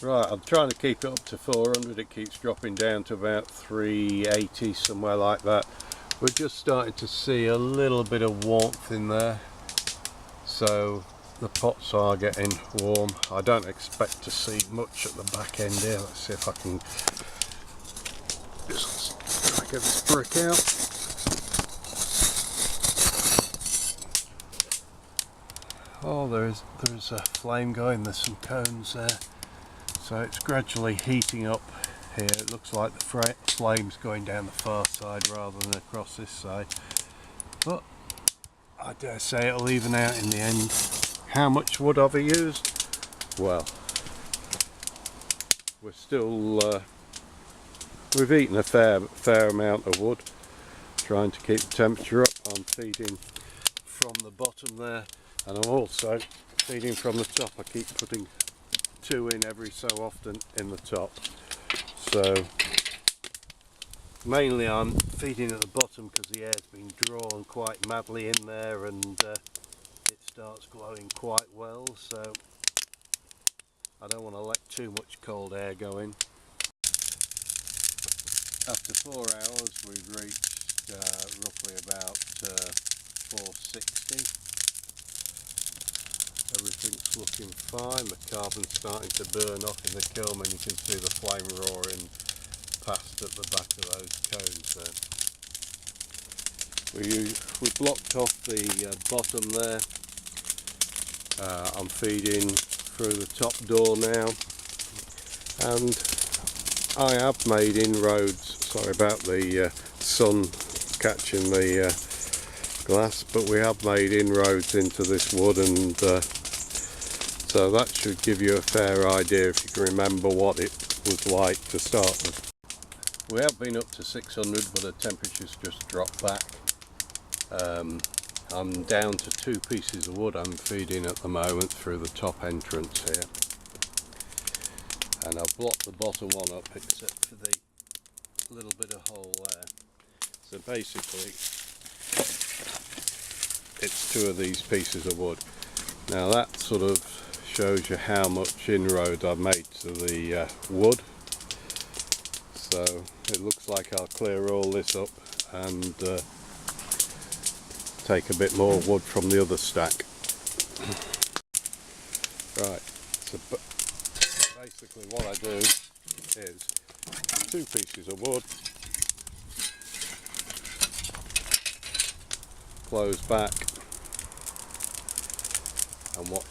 Right, I'm trying to keep it up to 400, it keeps dropping down to about 380, somewhere like that. We're just starting to see a little bit of warmth in there, so the pots are getting warm. I don't expect to see much at the back end here. Let's see if I can just try to get this brick out. Oh, there's a flame going, there's some cones there. So it's gradually heating up here. It looks like the flame's going down the far side rather than across this side. But I dare say it'll even out in the end. How much wood have I used? Well, we're still, we've eaten a fair amount of wood. Trying to keep the temperature up. I'm feeding from the bottom there, and I'm also feeding from the top. I keep putting 2 in every so often in the top. So mainly I'm feeding at the bottom because the air's been drawn quite madly in there, and it starts glowing quite well, so I don't want to let too much cold air go in. After 4 hours we've reached roughly about 460. Everything's looking fine. The carbon's starting to burn off in the kiln, and you can see the flame roaring past at the back of those cones there. We blocked off the bottom there. I'm feeding through the top door now, and I have made inroads. Sorry about the sun catching the glass, but we have made inroads into this wood, and so that should give you a fair idea if you can remember what it was like to start with. We have been up to 600, but the temperature's just dropped back. I'm down to 2 pieces of wood I'm feeding at the moment through the top entrance here, and I've blocked the bottom one up except for the little bit of hole there. So basically it's 2 of these pieces of wood. Now that sort of shows you how much inroad I've made to the wood. So it looks like I'll clear all this up and take a bit more wood from the other stack. Right, so basically what I do is 2 pieces of wood, close back, and watch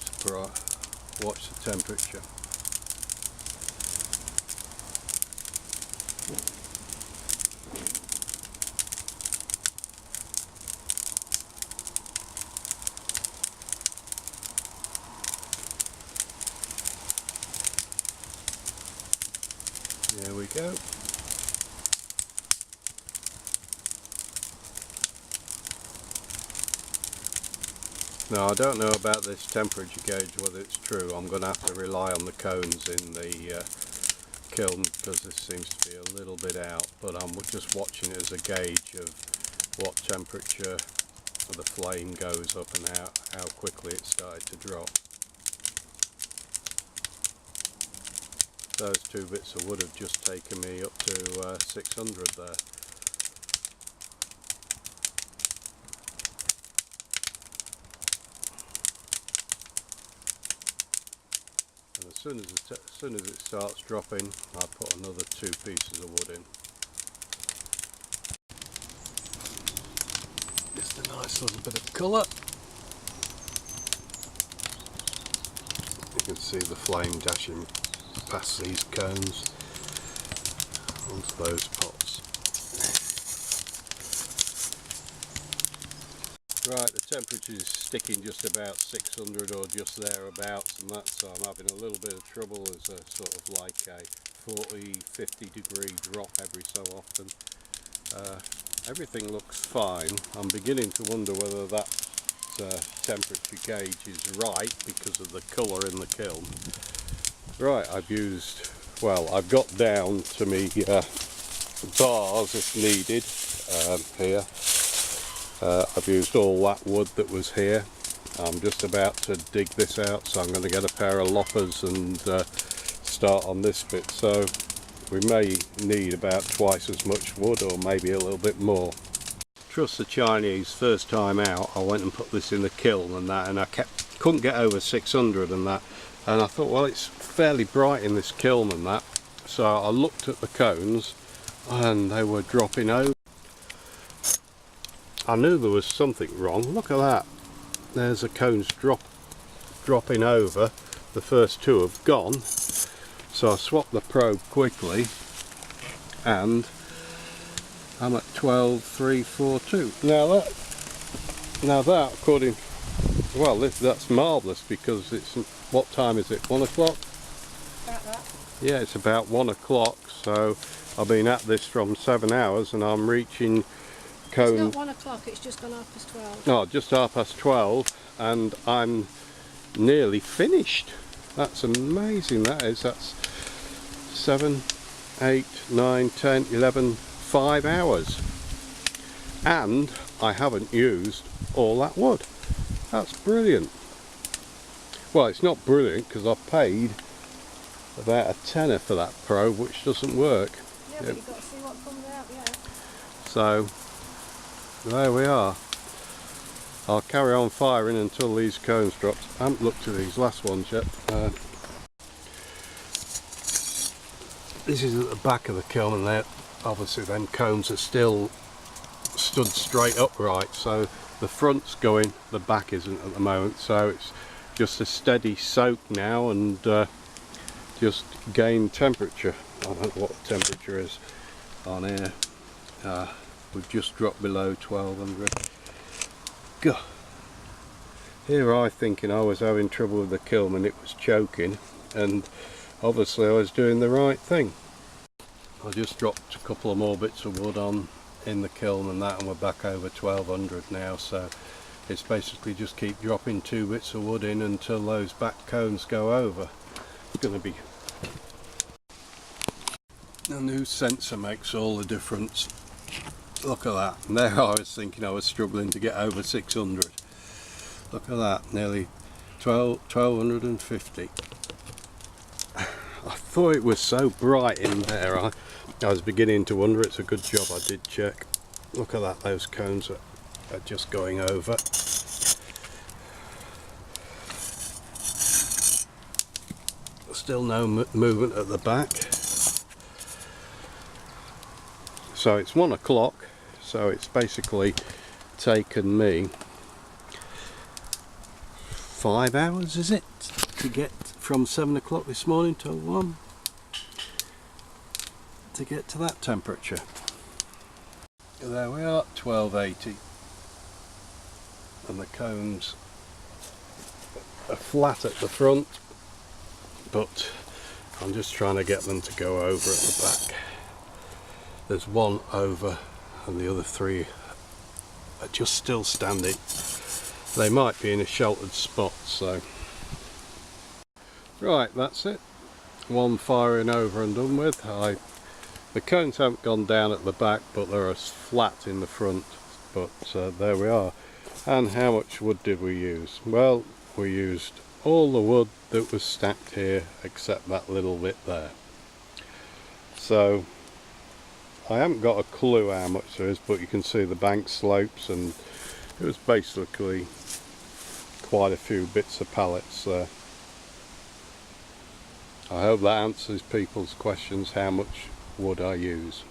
the temperature. There we go. Now I don't know about this temperature gauge, whether it's true. I'm going to have to rely on the cones in the kiln because this seems to be a little bit out, but I'm just watching it as a gauge of what temperature the flame goes up and how quickly it started to drop. Those 2 bits of wood have just taken me up to 600 there. And as soon as it starts dropping, I put another 2 pieces of wood in. Just a nice little bit of colour. You can see the flame dashing past these cones onto those pots. Right, the temperature is sticking just about 600 or just thereabouts, and that's so I'm having a little bit of trouble as a sort of like a 40-50 degree drop every so often. Everything looks fine. I'm beginning to wonder whether that temperature gauge is right because of the colour in the kiln. Right, I've got down to me bars if needed here. I've used all that wood that was here. I'm just about to dig this out, so I'm going to get a pair of loppers and start on this bit, so we may need about twice as much wood, or maybe a little bit more. Trust the Chinese, first time out I went and put this in the kiln and that, and I couldn't get over 600 and that, and I thought, well, it's fairly bright in this kiln and that, so I looked at the cones and they were dropping over. I knew there was something wrong. Look at that, there's the cones dropping over. The first two have gone, so I swapped the probe quickly and I'm at 12,342. Now that according, well, that's marvellous, because it's, what time is it, 1 o'clock? About that. Yeah, it's about 1 o'clock, so I've been at this from 7 hours and I'm reaching cone. It's not 1 o'clock, it's just gone 12:30. Oh, just 12:30, and I'm nearly finished. That's amazing, that is. That's 7, 8, 9, 10, 11, 5 hours. And I haven't used all that wood. That's brilliant. Well, it's not brilliant because I've paid about a tenner for that probe, which doesn't work. Yeah, but you've got to see what comes out, yeah. So, there we are. I'll carry on firing until these cones drop. I haven't looked at these last ones yet. This is at the back of the kiln, and there, obviously them cones are still stood straight upright, so the front's going, the back isn't at the moment, so it's just a steady soak now, and just gain temperature. I don't know what the temperature is on here. We've just dropped below 1200. God. Here I thinking I was having trouble with the kiln and it was choking, and obviously I was doing the right thing. I just dropped a couple of more bits of wood on in the kiln and that, and we're back over 1200 now, so it's basically just keep dropping 2 bits of wood in until those back cones go over. It's going to be... A new sensor makes all the difference. Look at that. And there I was thinking I was struggling to get over 600. Look at that, nearly 1250. I thought it was so bright in there. I was beginning to wonder. It's a good job I did check. Look at that, those cones are just going over. Still no movement at the back. So it's 1 o'clock, so it's basically taken me 5 hours, is it, to get from 7 o'clock this morning till 1 to get to that temperature. There we are, 1280, and the cones are flat at the front, but I'm just trying to get them to go over at the back. There's one over and the other 3 are just still standing. They might be in a sheltered spot, so. Right, that's it. One firing over and done with. The cones haven't gone down at the back, but they're as flat in the front. But there we are. And how much wood did we use? Well, we used all the wood that was stacked here except that little bit there. So I haven't got a clue how much there is, but you can see the bank slopes, and it was basically quite a few bits of pallets there. I hope that answers people's questions how much wood I use.